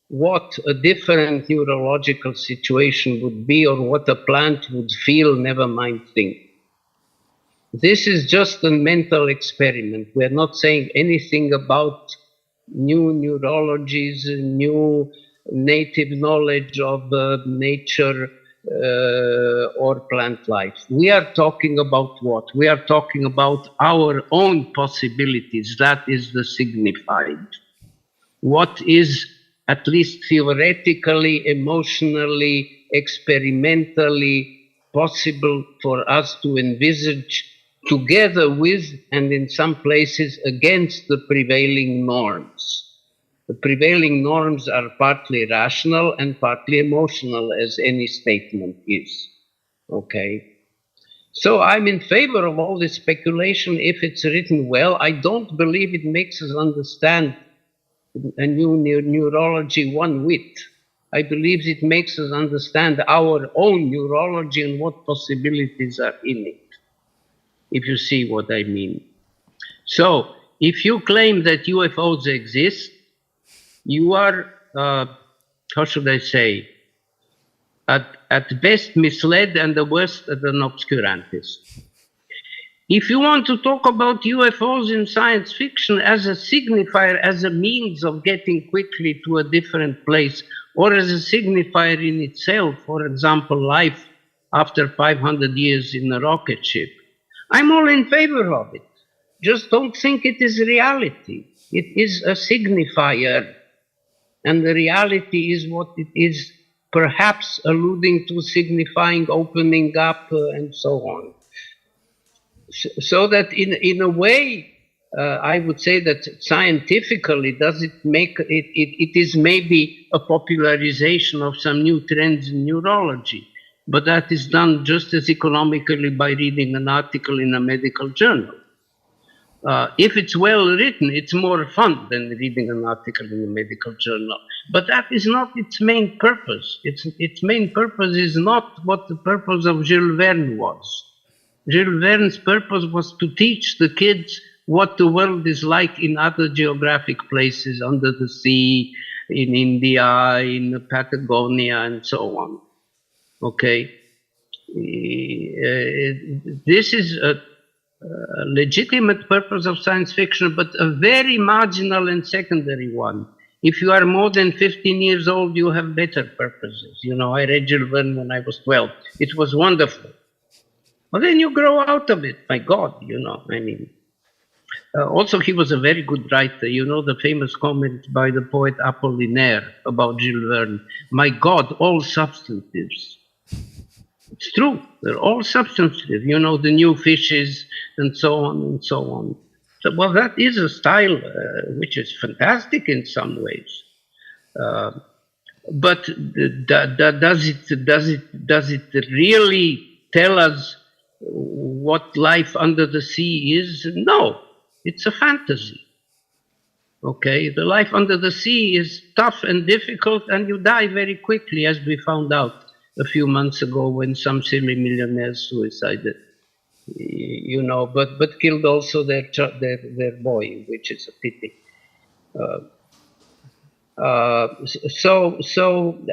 what a different neurological situation would be or what a plant would feel, never mind think. This is just a mental experiment. We're not saying anything about new neurologies, new native knowledge of nature or plant life. We are talking about what? We are talking about our own possibilities. That is the signified. What is, at least theoretically, emotionally, experimentally possible for us to envisage together with, and in some places against, the prevailing norms. The prevailing norms are partly rational and partly emotional, as any statement is. Okay? So I'm in favor of all this speculation if it's written well. I don't believe it makes us understand a new neurology one whit. I believe it makes us understand our own neurology and what possibilities are in it, if you see what I mean. So, if you claim that UFOs exist, you are, how should I say, at best misled and the worst an obscurantist. If you want to talk about UFOs in science fiction as a signifier, as a means of getting quickly to a different place, or as a signifier in itself, for example, life after 500 years in a rocket ship, I'm all in favor of it. Just don't think it is reality. It is a signifier, and the reality is what it is, perhaps alluding to signifying opening up and so on. So that in a way, I would say that scientifically, does it make it is maybe a popularization of some new trends in neurology, but that is done just as economically by reading an article in a medical journal. If it's well written, it's more fun than reading an article in a medical journal. But that is not its main purpose. Its main purpose is not what the purpose of Jules Verne was. Jules Verne's purpose was to teach the kids what the world is like in other geographic places, under the sea, in India, in Patagonia, and so on. Okay? This is a legitimate purpose of science fiction, but a very marginal and secondary one. If you are more than 15 years old, you have better purposes. You know, I read Jules Verne when I was 12. It was wonderful. Well, then you grow out of it. My God, you know, I mean. Also, he was a very good writer. You know the famous comment by the poet Apollinaire about Jules Verne. My God, all substantives. It's true. They're all substantive. You know, the new fishes and so on and so on. So, well, that is a style which is fantastic in some ways. But does it really tell us what life under the sea is? No, it's a fantasy. Okay, the life under the sea is tough and difficult, and you die very quickly, as we found out a few months ago when some silly millionaires suicided. You know, but killed also their boy, which is a pity. So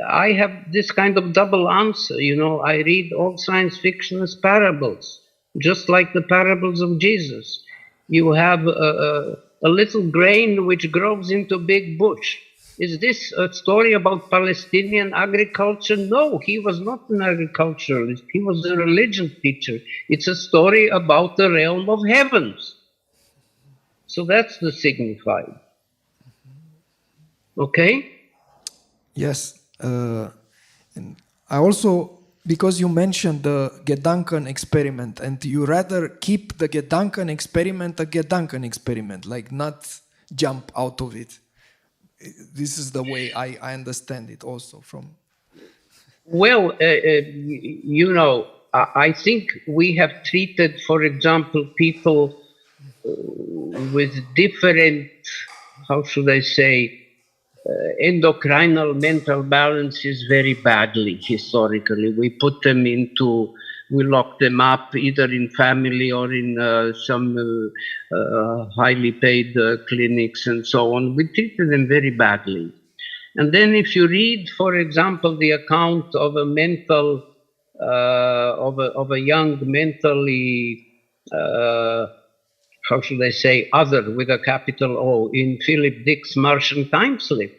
I have this kind of double answer. I read all science fiction as parables, just like the parables of Jesus. You have a little grain which grows into a big bush. Is this a story about Palestinian agriculture? No, he was not an agriculturalist. He was a religion teacher. It's a story about the realm of heavens. So that's the signified. Okay? Yes. And I also, because you mentioned the Gedanken experiment, and you rather keep the Gedanken experiment a Gedanken experiment, like not jump out of it. This is the way I understand it also from. Well, I think we have treated, for example, people with different, how should I say, endocrinal mental balances very badly historically. We lock them up either in family or in some highly paid clinics and so on. We treated them very badly. And then if you read, for example, the account of a mental, of a young mentally, how should I say, other with a capital O in Philip Dick's Martian time slip,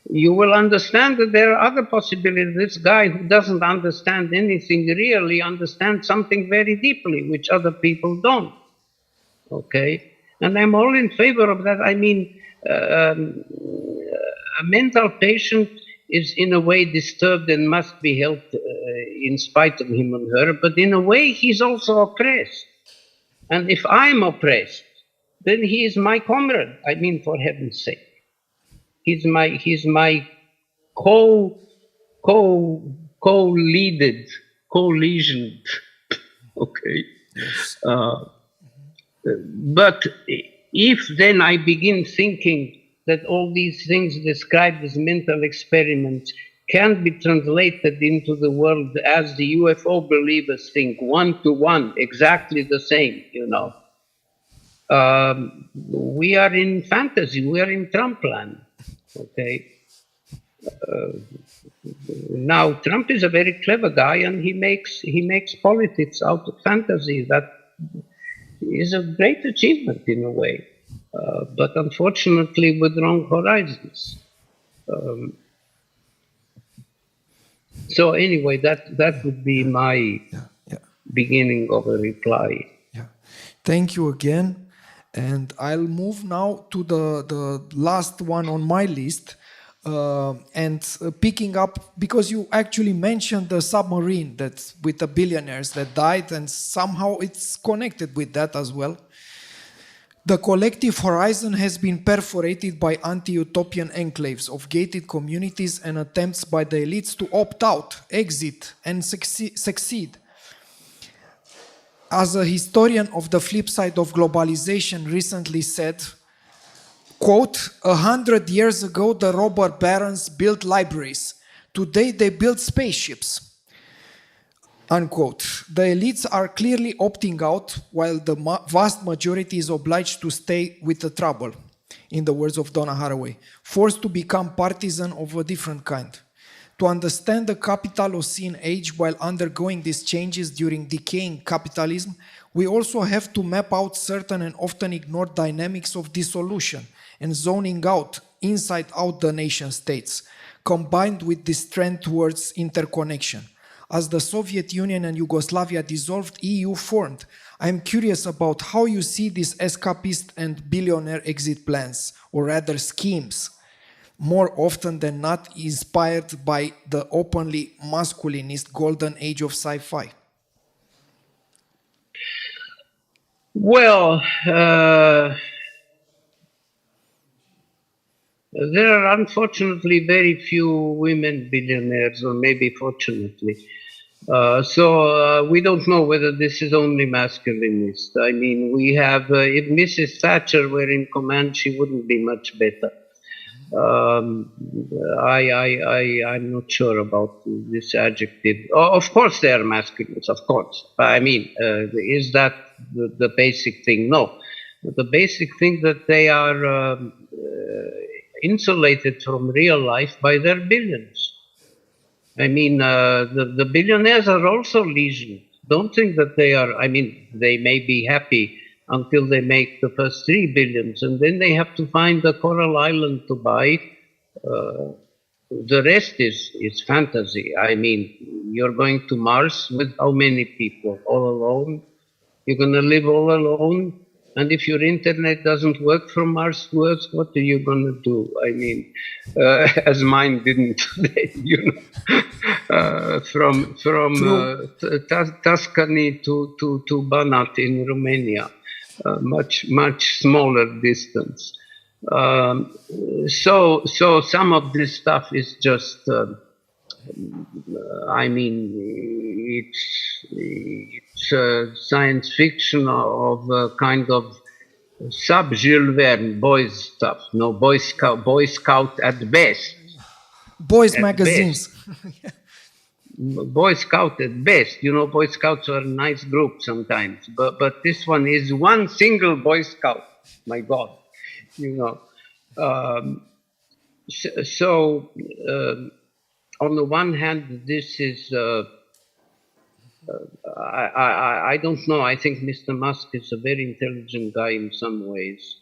you will understand that there are other possibilities. This guy who doesn't understand anything really understands something very deeply, which other people don't. Okay? And I'm all in favor of that. I mean, a mental patient is in a way disturbed and must be helped in spite of him and her, but in a way he's also oppressed. And if I'm oppressed, then he is my comrade. I mean, for heaven's sake. He's my co-leaded, co-lesioned. Okay. Yes. But if then I begin thinking that all these things described as mental experiments can be translated into the world as the UFO believers think, 1-to-1, exactly the same, we are in fantasy, we are in Trump land. Okay. Now Trump is a very clever guy, and he makes politics out of fantasy. That is a great achievement in a way, but unfortunately with wrong horizons. So anyway, that would be my beginning of a reply. Yeah. Thank you again. And I'll move now to the last one on my list. Picking up, because you actually mentioned the submarine that with the billionaires that died, and somehow it's connected with that as well. The collective horizon has been perforated by anti-utopian enclaves of gated communities and attempts by the elites to opt out, exit, and succeed. As a historian of the flip side of globalization recently said, quote, 100 years ago the robber barons built libraries. Today they build spaceships. Unquote. The elites are clearly opting out while the vast majority is obliged to stay with the trouble, in the words of Donna Haraway, forced to become partisan of a different kind. To understand the Capitalocene age while undergoing these changes during decaying capitalism, we also have to map out certain and often ignored dynamics of dissolution and zoning out, inside out the nation states, combined with this trend towards interconnection. As the Soviet Union and Yugoslavia dissolved, EU formed. I am curious about how you see these escapist and billionaire exit plans, or rather schemes, more often than not inspired by the openly masculinist golden age of sci-fi. Well, there are unfortunately very few women billionaires, or maybe fortunately. So we don't know whether this is only masculinist. I mean, we have, if Mrs. Thatcher were in command, she wouldn't be much better. I'm not sure about this adjective. Of course they are masculines, of course. I mean, is that the basic thing? No. The basic thing that they are insulated from real life by their billions. I mean, the billionaires are also legion. Don't think that they are, I mean, they may be happy until they make the first 3 billions, and then they have to find a coral island to buy. The rest is fantasy. I mean, you're going to Mars with how many people? All alone? You're going to live all alone? And if your internet doesn't work from Mars to Earth, what are you going to do? I mean, as mine didn't today, you know, from Tuscany to Banat in Romania, much smaller distance. So some of this stuff is just, I mean, it's science fiction of a kind of sub-Jules Verne, boys stuff. No, Boy Scout at best. Boys At magazines. Boy Scout at best. You know, Boy Scouts are a nice group sometimes, but this one is one single Boy Scout. My God, you know. On the one hand, this is. I don't know. I think Mr. Musk is a very intelligent guy in some ways.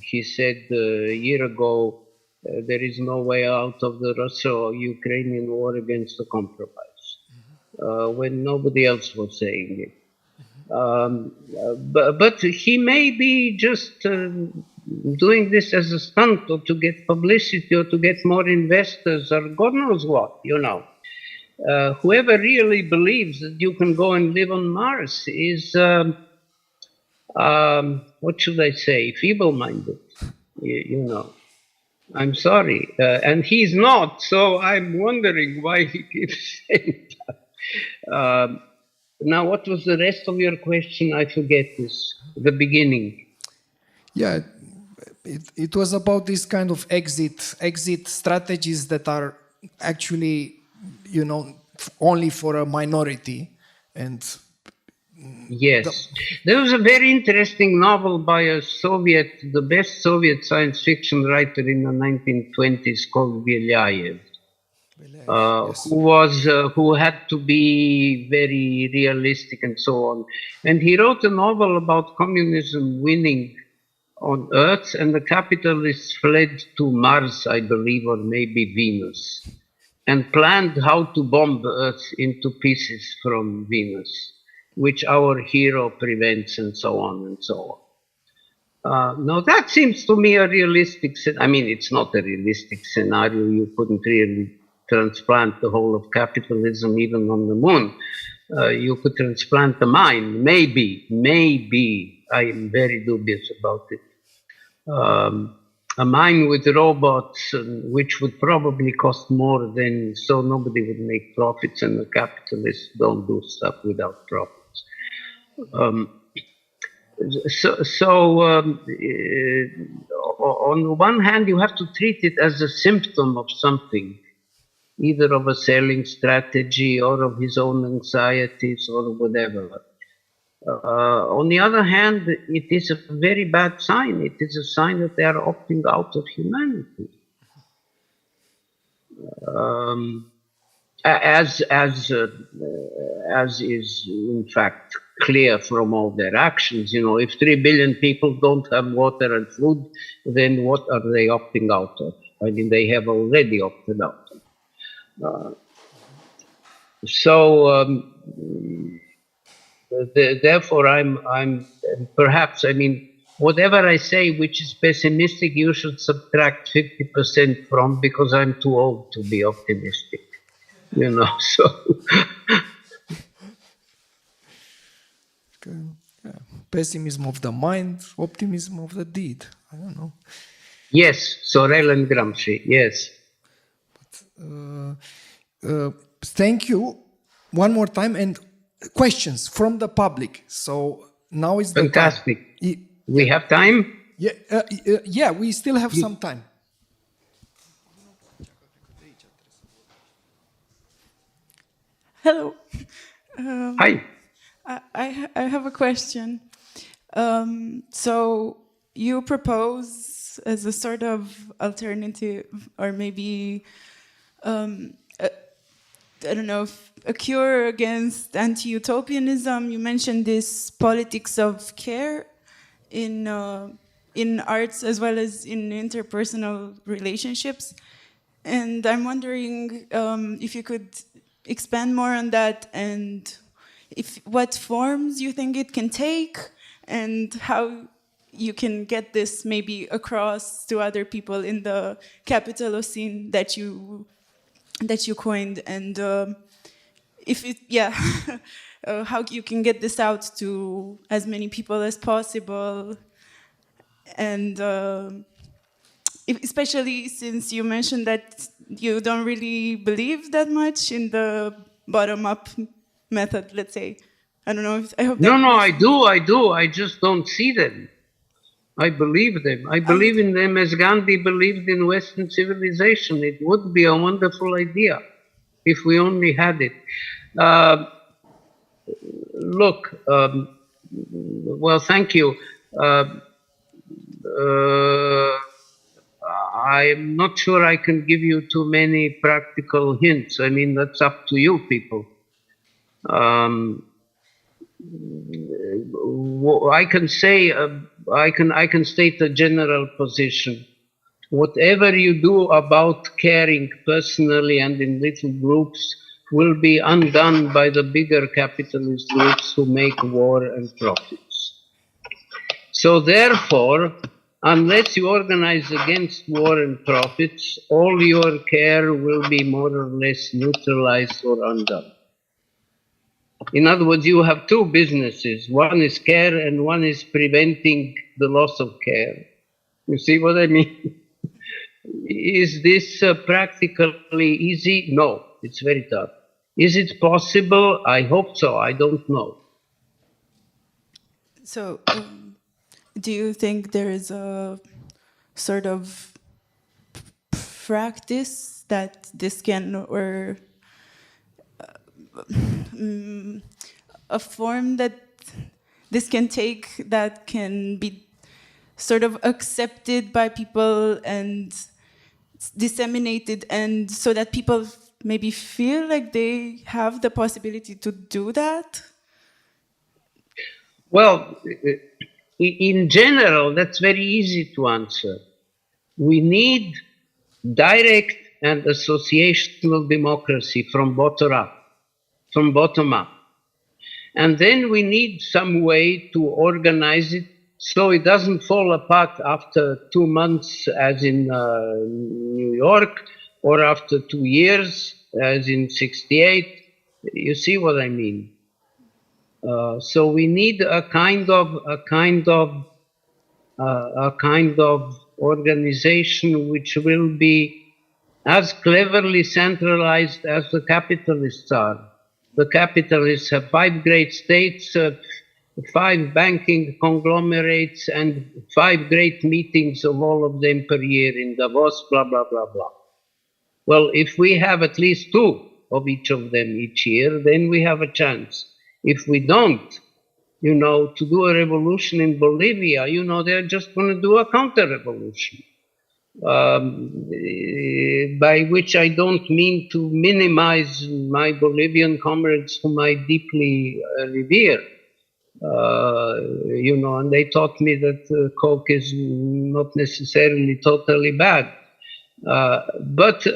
He said a year ago, there is no way out of the Russo-Ukrainian war against a compromise, when nobody else was saying it. But he may be just doing this as a stunt, or to get publicity, or to get more investors, or God knows what, you know. Whoever really believes that you can go and live on Mars is, what should I say, feeble-minded, you know. I'm sorry. And he's not, so I'm wondering why he keeps saying that. Now, what was the rest of your question? I forget this, the beginning. Yeah, it was about this kind of exit strategies that are actually, you know, only for a minority. And yes, there was a very interesting novel by a the best Soviet science fiction writer in the 1920s called Belyaev. Yes. Who had to be very realistic and so on. And he wrote a novel about communism winning on Earth, and the capitalists fled to Mars, I believe, or maybe Venus, and planned how to bomb Earth into pieces from Venus, which our hero prevents, and so on and so on. Now that seems to me a realistic. I mean, it's not a realistic scenario. You couldn't really transplant the whole of capitalism even on the moon. You could transplant the mind, maybe. I am very dubious about it. A mine with robots, which would probably cost more than, so nobody would make profits, and the capitalists don't do stuff without profits. On the one hand, you have to treat it as a symptom of something, either of a selling strategy or of his own anxieties or whatever. On the other hand, it is a very bad sign. It is a sign that they are opting out of humanity. As is in fact clear from all their actions. You know, if 3 billion people don't have water and food, then what are they opting out of? I mean, they have already opted out. Therefore, I'm perhaps, I mean, whatever I say which is pessimistic, you should subtract 50% from, because I'm too old to be optimistic, you know. So pessimism of the mind, optimism of the deed. I don't know. yes, Sorel and Gramsci. Yes. Thank you one more time, and questions from the public. So now is the fantastic. Time. We have time? Yeah, we still have some time. Hello. Hi. I have a question. So you propose as a sort of alternative, or maybe I don't know, a cure against anti-utopianism. You mentioned this politics of care in arts as well as in interpersonal relationships. And I'm wondering if you could expand more on that, and what forms you think it can take, and how you can get this maybe across to other people in the Capitalocene that you coined, and if it, yeah, how you can get this out to as many people as possible, and especially since you mentioned that you don't really believe that much in the bottom-up method, let's say. I don't know. I hope that No, makes I sense. do, I do. I just don't see them. I believe them. I believe in them as Gandhi believed in Western civilization. It would be a wonderful idea if we only had it. Look, well, thank you. I'm not sure I can give you too many practical hints. I mean, that's up to you people. I can say, I can state a general position. Whatever you do about caring personally and in little groups will be undone by the bigger capitalist groups who make war and profits. So therefore, unless you organize against war and profits, all your care will be more or less neutralized or undone. In other words, you have two businesses. One is care and one is preventing the loss of care. You see what I mean? Is this practically easy? No, it's very tough. Is it possible? I hope so. I don't know. So, do you think there is a sort of practice that this can, or a form that this can take that can be sort of accepted by people and disseminated, and so that people maybe feel like they have the possibility to do that? Well, in general, that's very easy to answer. We need direct and associational democracy from bottom up. And then we need some way to organize it so it doesn't fall apart after 2 months, as in New York, or after 2 years, as in '68. You see what I mean? So we need a kind of organization which will be as cleverly centralized as the capitalists are. The capitalists have 5 great states, 5 banking conglomerates, and 5 great meetings of all of them per year in Davos, blah, blah, blah, blah. Well, if we have at least 2 of each of them each year, then we have a chance. If we don't, to do a revolution in Bolivia, they're just going to do a counter-revolution. By which I don't mean to minimize my Bolivian comrades whom I deeply revere. And they taught me that coke is not necessarily totally bad. But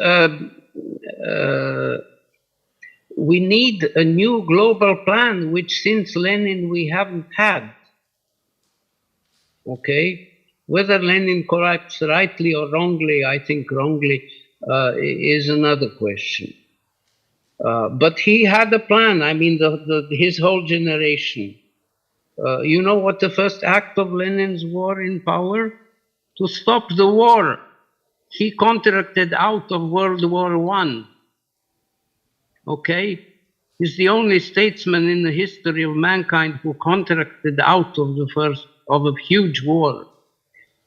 we need a new global plan, which since Lenin we haven't had. Okay? Whether Lenin collapsed rightly or wrongly, I think wrongly, is another question. But he had a plan. I mean, his whole generation. You know what the first act of Lenin's war in power? To stop the war. He contracted out of World War I. Okay? He's the only statesman in the history of mankind who contracted out of a huge war.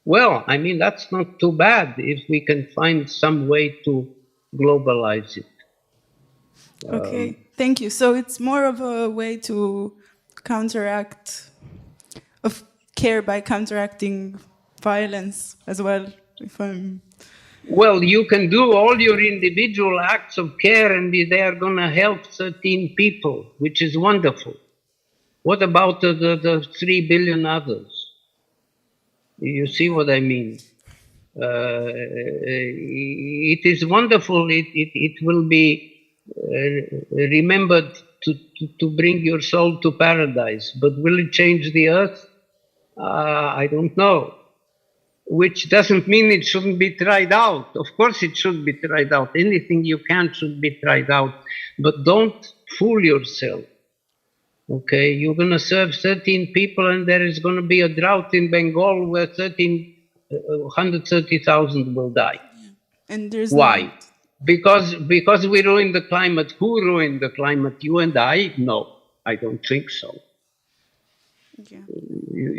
Well, I mean, that's not too bad if we can find some way to globalize it. Okay, thank you. So it's more of a way to counteract, of care by counteracting violence as well. If I'm Well, you can do all your individual acts of care and they are going to help 13 people, which is wonderful. What about the 3 billion others? You see what I mean? It is wonderful. It will be remembered to bring your soul to paradise. But will it change the earth? I don't know. Which doesn't mean it shouldn't be tried out. Of course it should be tried out. Anything you can should be tried out. But don't fool yourself. Okay, you're going to serve 13 people and there is going to be a drought in Bengal where 130,000 will die. and there's Why? no- Because we ruined the climate. Who ruined the climate? You and I? No, I don't think so. yeah.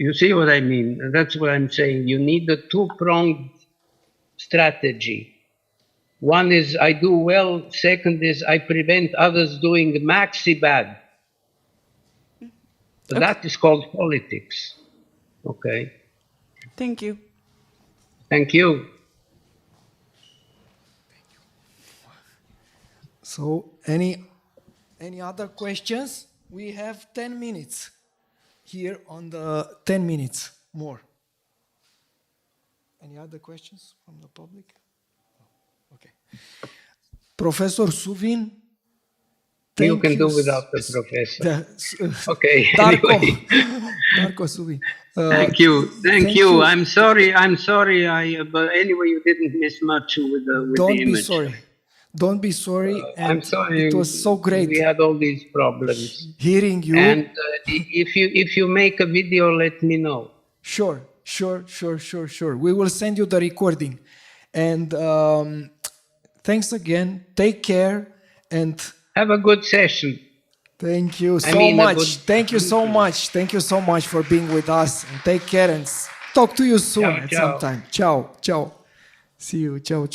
You see what I mean? That's what I'm saying. You need a two-pronged strategy. One is I do well. Second is I prevent others doing maxi bad. Okay. That is called politics. Okay. Thank you. Thank you. So, any other questions? We have 10 minutes here on the 10 minutes more. Any other questions from the public? Okay. Professor Suvin, You can do s- without the professor. the- Okay. Darko, Anyway. Darko Suvin. Thank you. Thank you. I'm sorry. But anyway, you didn't miss much with the Don't image. be sorry. Don't be sorry. I'm And sorry. it was so great We had all these problems. hearing you. And if you make a video, let me know. Sure. We will send you the recording. And thanks again. Take care. And Have a good session. thank you so mean, a much. good- Thank you so much. Thank you so much for being with us. And take care and talk to you soon Ciao, at ciao. some time. Ciao. See you. Ciao.